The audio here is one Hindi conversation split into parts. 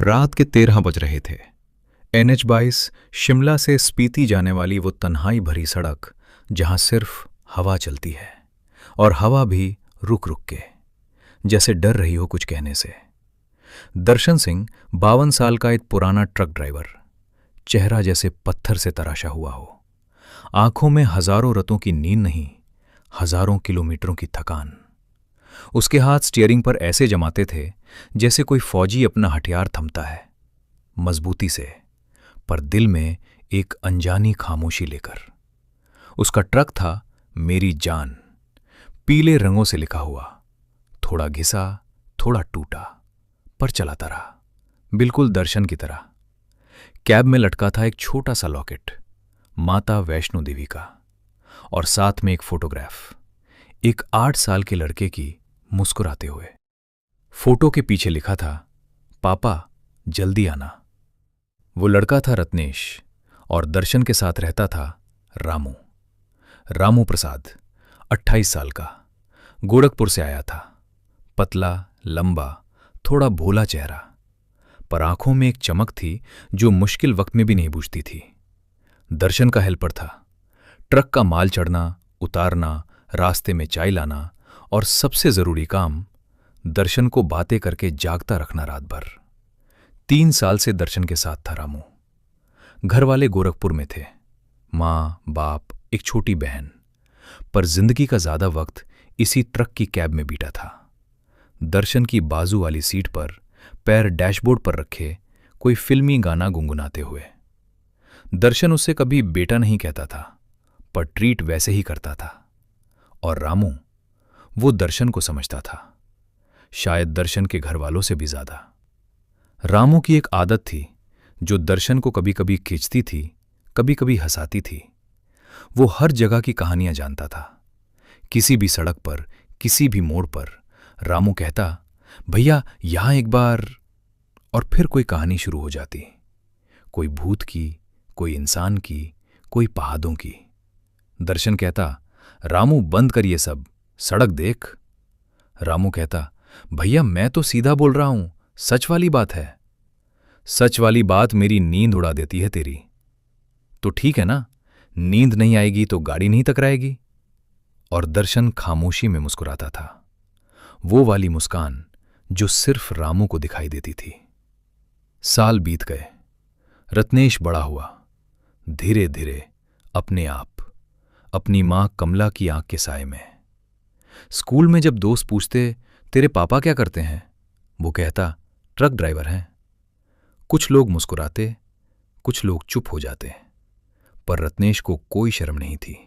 रात के 13 बज रहे थे। NH-22 शिमला से स्पीति जाने वाली वो तन्हाई भरी सड़क जहां सिर्फ हवा चलती है, और हवा भी रुक रुक के, जैसे डर रही हो कुछ कहने से। दर्शन सिंह 52 साल का एक पुराना ट्रक ड्राइवर, चेहरा जैसे पत्थर से तराशा हुआ हो, आंखों में हजारों रतों की नींद नहीं, हजारों किलोमीटरों की थकान। उसके हाथ स्टीयरिंग पर ऐसे जमाते थे जैसे कोई फौजी अपना हथियार थमता है, मजबूती से, पर दिल में एक अनजानी खामोशी लेकर। उसका ट्रक था मेरी जान, पीले रंगों से लिखा हुआ, थोड़ा घिसा थोड़ा टूटा, पर चलाता रहा, बिल्कुल दर्शन की तरह। कैब में लटका था एक छोटा सा लॉकेट, माता वैष्णो देवी का, और साथ में एक फोटोग्राफ, एक 8 साल के लड़के की मुस्कुराते हुए। फोटो के पीछे लिखा था, पापा जल्दी आना। वो लड़का था रत्नेश, और दर्शन के साथ रहता था रामू। रामू प्रसाद, 28 साल का, गोरखपुर से आया था। पतला, लंबा, थोड़ा भोला चेहरा, पर आंखों में एक चमक थी जो मुश्किल वक्त में भी नहीं बुझती थी। दर्शन का हेल्पर था। ट्रक का माल चढ़ना, उतारना, रास्ते में चाय लाना, और सबसे जरूरी काम, दर्शन को बातें करके जागता रखना रात भर। 3 साल से दर्शन के साथ था रामू। घर वाले गोरखपुर में थे, माँ, बाप, एक छोटी बहन, पर जिंदगी का ज्यादा वक्त इसी ट्रक की कैब में बीता था। दर्शन की बाजू वाली सीट पर, पैर डैशबोर्ड पर रखे, कोई फिल्मी गाना गुनगुनाते हुए। दर्शन उससे कभी बेटा नहीं कहता था, पर ट्रीट वैसे ही करता था। और रामू, वो दर्शन को समझता था, शायद दर्शन के घर वालों से भी ज्यादा। रामू की एक आदत थी जो दर्शन को कभी कभी खींचती थी, कभी कभी हंसाती थी। वो हर जगह की कहानियां जानता था। किसी भी सड़क पर, किसी भी मोड़ पर रामू कहता, भैया यहां एक बार, और फिर कोई कहानी शुरू हो जाती, कोई भूत की, कोई इंसान की, कोई पहाड़ों की। दर्शन कहता, रामू बंद कर ये सब, सड़क देख। रामू कहता, भैया मैं तो सीधा बोल रहा हूं, सच वाली बात है। सच वाली बात मेरी नींद उड़ा देती है तेरी। तो ठीक है ना, नींद नहीं आएगी तो गाड़ी नहीं टकराएगी। और दर्शन खामोशी में मुस्कुराता था, वो वाली मुस्कान जो सिर्फ रामू को दिखाई देती थी। साल बीत गए। रत्नेश बड़ा हुआ, धीरे धीरे, अपने आप, अपनी मां कमला की आंख के साए में। स्कूल में जब दोस्त पूछते, तेरे पापा क्या करते हैं, वो कहता, ट्रक ड्राइवर हैं। कुछ लोग मुस्कुराते, कुछ लोग चुप हो जाते, पर रत्नेश को कोई शर्म नहीं थी।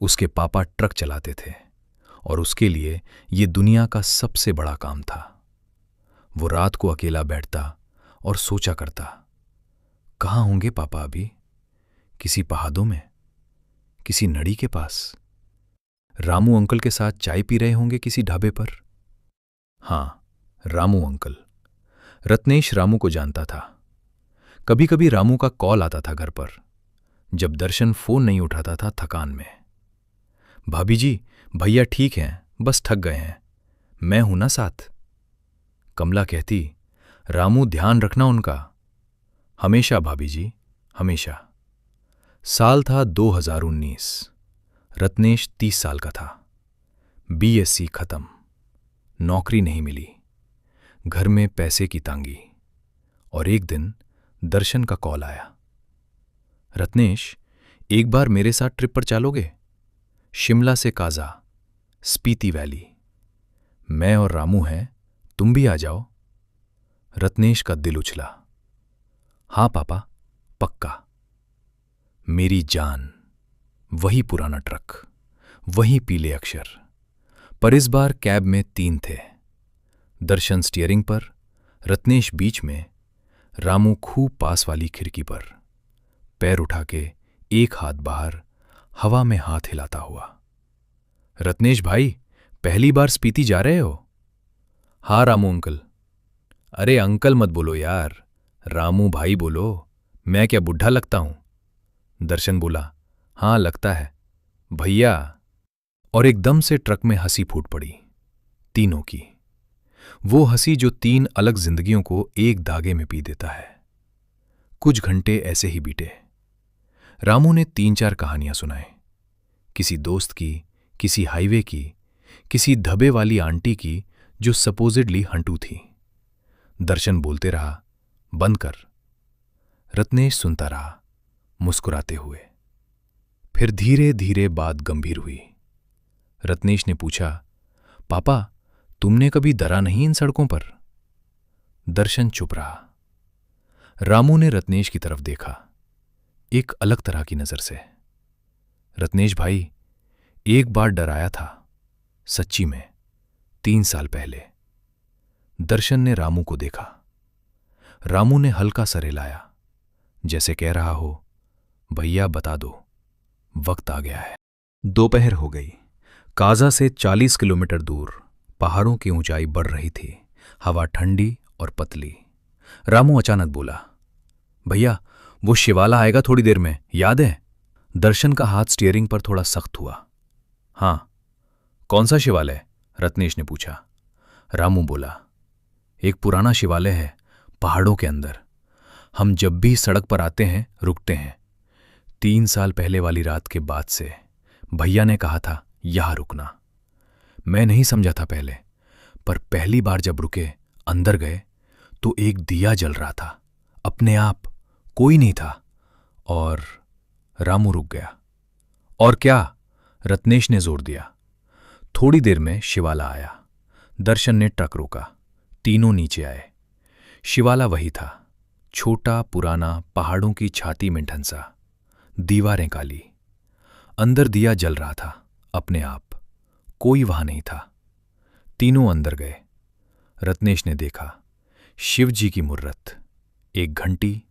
उसके पापा ट्रक चलाते थे, और उसके लिए ये दुनिया का सबसे बड़ा काम था। वो रात को अकेला बैठता और सोचा करता, कहाँ होंगे पापा अभी? किसी पहाड़ों में, किसी नदी के पास, रामू अंकल के साथ चाय पी रहे होंगे किसी ढाबे पर। हां, रामू अंकल। रत्नेश रामू को जानता था। कभी कभी रामू का कॉल आता था घर पर, जब दर्शन फोन नहीं उठाता था थकान में। भाभी जी, भैया ठीक हैं, बस थक गए हैं, मैं हूं ना साथ। कमला कहती, रामू ध्यान रखना उनका। हमेशा भाभी जी, हमेशा। साल था 2019। रत्नेश 30 साल का था। BSc खत्म, नौकरी नहीं मिली, घर में पैसे की तांगी। और एक दिन दर्शन का कॉल आया, रत्नेश एक बार मेरे साथ ट्रिप पर चलोगे? शिमला से काजा, स्पीति वैली। मैं और रामू हैं, तुम भी आ जाओ। रत्नेश का दिल उछला। हां पापा, पक्का। मेरी जान, वही पुराना ट्रक, वही पीले अक्षर, पर इस बार कैब में 3 थे। दर्शन स्टीयरिंग पर, रत्नेश बीच में, रामू खूब पास वाली खिड़की पर, पैर उठा के एक हाथ बाहर, हवा में हाथ हिलाता हुआ। रत्नेश भाई, पहली बार स्पीति जा रहे हो? हाँ रामू अंकल। अरे अंकल मत बोलो यार, रामू भाई बोलो, मैं क्या बुढ़ा लगता हूं? दर्शन बोला, हां लगता है भैया। और एकदम से ट्रक में हंसी फूट पड़ी, तीनों की। वो हंसी जो 3 अलग जिंदगियों को एक धागे में पी देता है। कुछ घंटे ऐसे ही बीते। रामू ने 3-4 कहानियां सुनाई, किसी दोस्त की, किसी हाईवे की, किसी धब्बे वाली आंटी की जो सपोजिडली हंटू थी। दर्शन बोलते रहा, बंद कर। रत्नेश सुनता रहा, मुस्कुराते हुए। फिर धीरे धीरे बात गंभीर हुई। रत्नेश ने पूछा, पापा, तुमने कभी डरा नहीं इन सड़कों पर? दर्शन चुप रहा। रामू ने रत्नेश की तरफ देखा, एक अलग तरह की नजर से। रत्नेश भाई, एक बार डराया था, सच्ची में, 3 साल पहले। दर्शन ने रामू को देखा। रामू ने हल्का सर हिलाया, जैसे कह रहा हो, भैया बता दो, वक्त आ गया है। दोपहर हो गई। काजा से 40 किलोमीटर दूर पहाड़ों की ऊंचाई बढ़ रही थी। हवा ठंडी और पतली। रामू अचानक बोला, भैया, वो शिवाला आएगा थोड़ी देर में, याद है? दर्शन का हाथ स्टीयरिंग पर थोड़ा सख्त हुआ। हाँ। कौन सा शिवालय? रत्नेश ने पूछा। रामू बोला, एक पुराना शिवालय है पहाड़ों के अंदर। हम जब भी सड़क पर आते हैं रुकते हैं। 3 साल पहले वाली रात के बाद से भैया ने कहा था यहां रुकना। मैं नहीं समझा था पहले, पर पहली बार जब रुके, अंदर गए, तो एक दिया जल रहा था, अपने आप, कोई नहीं था। और रामू रुक गया। और क्या? रत्नेश ने जोर दिया। थोड़ी देर में शिवाला आया। दर्शन ने ट्रक रोका। तीनों नीचे आए। शिवाला वही था, छोटा, पुराना, पहाड़ों की छाती में ढंसा, दीवारें काली। अंदर दिया जल रहा था, अपने आप, कोई वहां नहीं था। तीनों अंदर गए। रत्नेश ने देखा, शिव जी की मूर्त, एक घंटी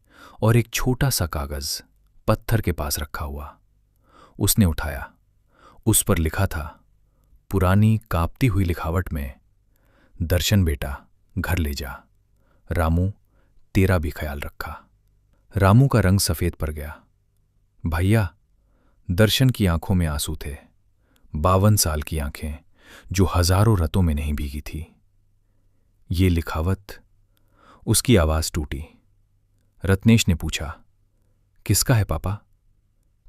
और एक छोटा सा कागज पत्थर के पास रखा हुआ। उसने उठाया। उस पर लिखा था, पुरानी कांपती हुई लिखावट में, दर्शन बेटा, घर ले जा। रामू, तेरा भी ख्याल रखा। रामू का रंग सफेद पड़ गया। भैया, दर्शन की आंखों में आंसू थे। 52 साल की आंखें जो हजारों रतों में नहीं भीगी थी। ये लिखावट। उसकी आवाज टूटी। रत्नेश ने पूछा, किसका है पापा?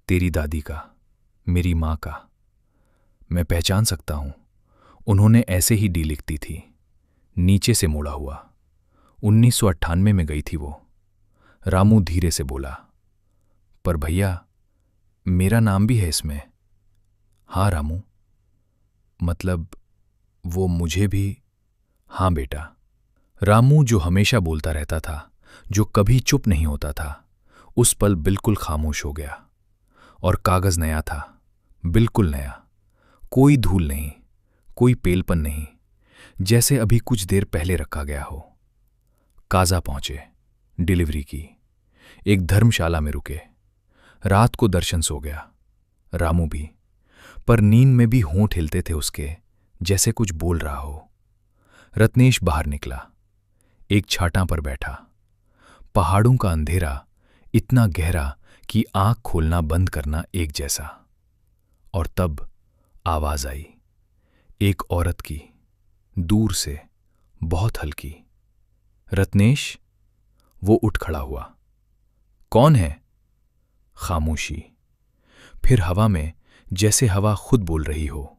तेरी दादी का, मेरी मां का। मैं पहचान सकता हूं, उन्होंने ऐसे ही डी लिखती थी, नीचे से मोड़ा हुआ। 1998 में गई थी वो। रामू धीरे से बोला, पर भैया, मेरा नाम भी है इसमें। हाँ रामू, मतलब वो मुझे भी। हाँ बेटा। रामू जो हमेशा बोलता रहता था, जो कभी चुप नहीं होता था, उस पल बिल्कुल खामोश हो गया। और कागज नया था, बिल्कुल नया, कोई धूल नहीं, कोई पेलपन नहीं, जैसे अभी कुछ देर पहले रखा गया हो। काजा पहुंचे, डिलीवरी की, एक धर्मशाला में रुके। रात को दर्शन सो गया, रामू भी, पर नींद में भी होंठ हिलते थे उसके, जैसे कुछ बोल रहा हो। रत्नेश बाहर निकला, एक छाटा पर बैठा। पहाड़ों का अंधेरा इतना गहरा कि आंख खोलना बंद करना एक जैसा। और तब आवाज आई, एक औरत की, दूर से, बहुत हल्की। रत्नेश। वो उठ खड़ा हुआ। कौन है? खामोशी। फिर हवा में, जैसे हवा खुद बोल रही हो,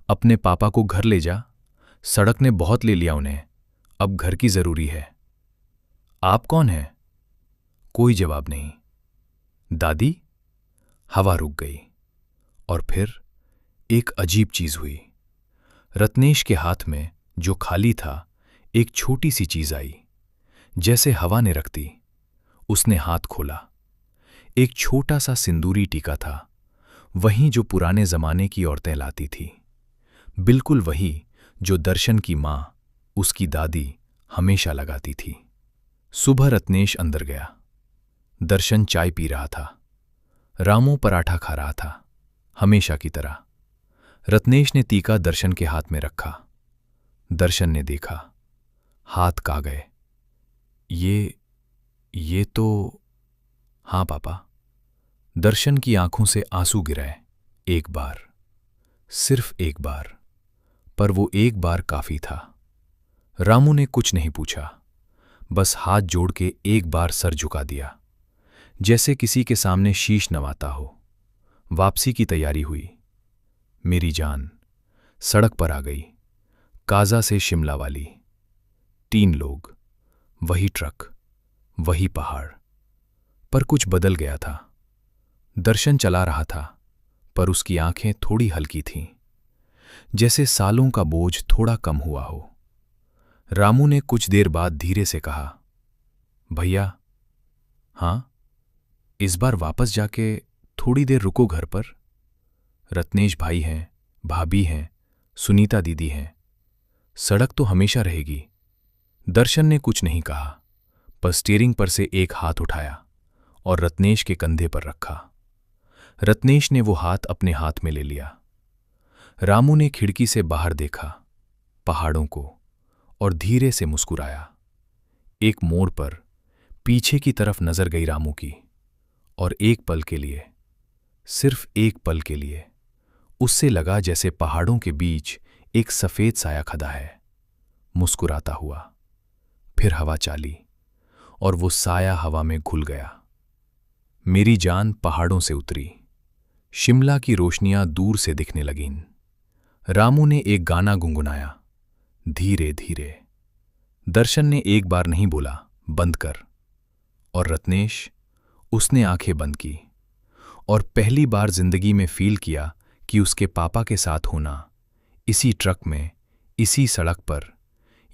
अपने पापा को घर ले जा, सड़क ने बहुत ले लिया उन्हें, अब घर की जरूरी है। आप कौन हैं? कोई जवाब नहीं। दादी? हवा रुक गई। और फिर एक अजीब चीज हुई। रत्नेश के हाथ में, जो खाली था, एक छोटी सी चीज आई, जैसे हवा ने रख दी। उसने हाथ खोला। एक छोटा सा सिंदूरी टीका था, वही जो पुराने जमाने की औरतें लाती थी, बिल्कुल वही जो दर्शन की मां, उसकी दादी, हमेशा लगाती थी। सुबह रत्नेश अंदर गया। दर्शन चाय पी रहा था। रामू पराठा खा रहा था, हमेशा की तरह। रत्नेश ने टीका दर्शन के हाथ में रखा। दर्शन ने देखा, हाथ का गए। ये तो। हाँ पापा। दर्शन की आंखों से आंसू गिराए, एक बार, सिर्फ एक बार, पर वो एक बार काफी था। रामू ने कुछ नहीं पूछा, बस हाथ जोड़ के एक बार सर झुका दिया, जैसे किसी के सामने शीश नवाता हो। वापसी की तैयारी हुई। मेरी जान सड़क पर आ गई, काजा से शिमला वाली। 3 लोग, वही ट्रक, वही पहाड़। पर कुछ बदल गया था। दर्शन चला रहा था, पर उसकी आंखें थोड़ी हल्की थीं, जैसे सालों का बोझ थोड़ा कम हुआ हो। रामू ने कुछ देर बाद धीरे से कहा, भैया, हाँ, इस बार वापस जाके थोड़ी देर रुको घर पर। रत्नेश भाई हैं, भाभी हैं, सुनीता दीदी हैं। सड़क तो हमेशा रहेगी। दर्शन ने कुछ नहीं कहा, पर स्टीयरिंग पर से एक हाथ उठाया और रत्नेश के कंधे पर रखा। रत्नेश ने वो हाथ अपने हाथ में ले लिया। रामू ने खिड़की से बाहर देखा, पहाड़ों को, और धीरे से मुस्कुराया। एक मोड़ पर पीछे की तरफ नजर गई रामू की, और एक पल के लिए, सिर्फ एक पल के लिए, उससे लगा जैसे पहाड़ों के बीच एक सफेद साया खड़ा है, मुस्कुराता हुआ। फिर हवा चाली और वो साया हवा में घुल गया। मेरी जान पहाड़ों से उतरी। शिमला की रोशनियां दूर से दिखने लगीं। रामू ने एक गाना गुनगुनाया, धीरे धीरे। दर्शन ने एक बार नहीं बोला, बंद कर। और रत्नेश, उसने आंखें बंद की और पहली बार जिंदगी में फील किया कि उसके पापा के साथ होना, इसी ट्रक में, इसी सड़क पर,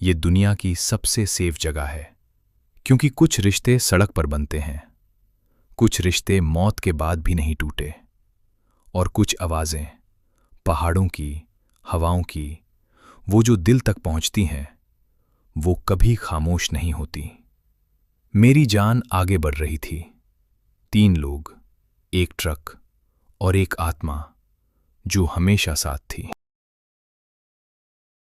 यह दुनिया की सबसे सेफ जगह है। क्योंकि कुछ रिश्ते सड़क पर बनते हैं, कुछ रिश्ते मौत के बाद भी नहीं टूटे, और कुछ आवाजें, पहाड़ों की, हवाओं की, वो जो दिल तक पहुंचती हैं, वो कभी खामोश नहीं होती। मेरी जान आगे बढ़ रही थी। 3 लोग, एक ट्रक और एक आत्मा जो हमेशा साथ थी।